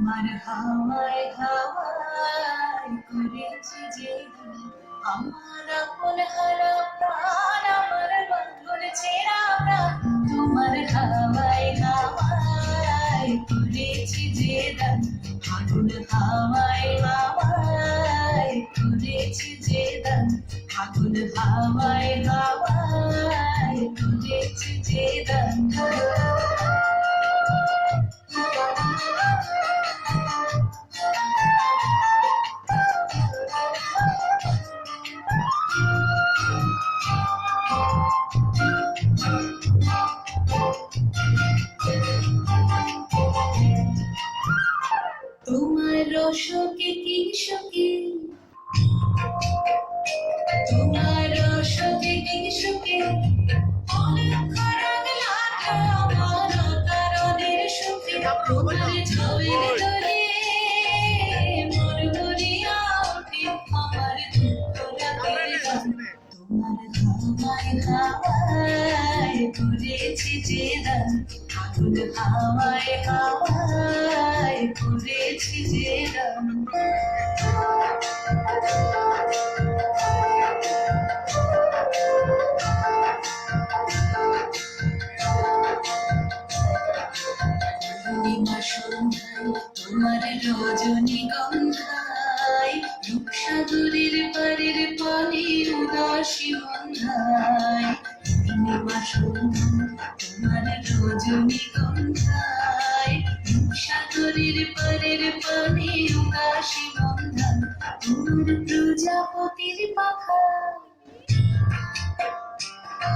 তোমার হাওয়ায় হাওয়ায় করেছি যে দিন, আমার আপন হারা প্রাণ, আমার বন্ধুর ছেঁড়া প্রাণ। তোমার হাওয়ায় হাওয়ায় করেছি যে দান, আগুন হাওয়ায় হাওয়ায় করেছি যে দান, আগুন হাওয়ায় হাওয়ায় করেছি যে দান। তোমার রসকে কি সুখী, তোমার রসকে কি সুখী, অনেক খারাপ লাগলো আমার অকারণের সুখে। তোমার ছবির তলে মন ভরিয়া ওঠে আমার দুঃখ রাতের গান। তোমার হাওয়ায় হাওয়ায় করেছি যে দান, আগুন হাওয়ায় হাওয়ায় করেছি যে দান। পূর্ণিমা সন্ধ্যায় তোমার রজনীগন্ধায়, রূপসাগরের পারের পানে উদাসী বন্ধায়। পূর্ণিমা সন্ধ্যায় তোমার রজনীগন্ধায়, রূপসাগরের পারের পানে উদাসী বন্ধায়। তোমার প্রজাপতির পাখায়,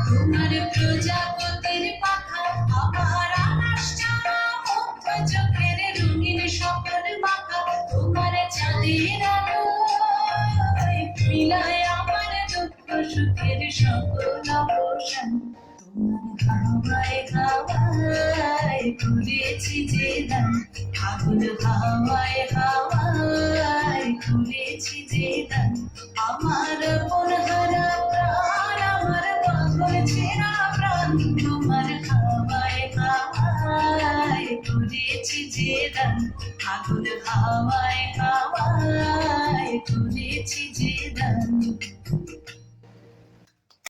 তোমার প্রজাপতির পাখায় আমার আকাশ ছাড়া মুগ্ধ চোখের রঙিন স্বপ্ন মাখা। তোমার চাঁদের আলোয় মিলায় আমার দুঃখ সুখের সকল অবসান। তোমার হাওয়ায় হাওয়ায় করেছি যে দান, আগুন হাওয়ায় হাওয়ায় করেছি যে দান। আমার আপন হারা প্রাণ, আমার পাগল ছেঁড়া প্রাণ। তোমার হাওয়ায় হাওয়ায় করেছি যে দান, আগুন হাওয়ায় হাওয়ায় করেছি যে দান।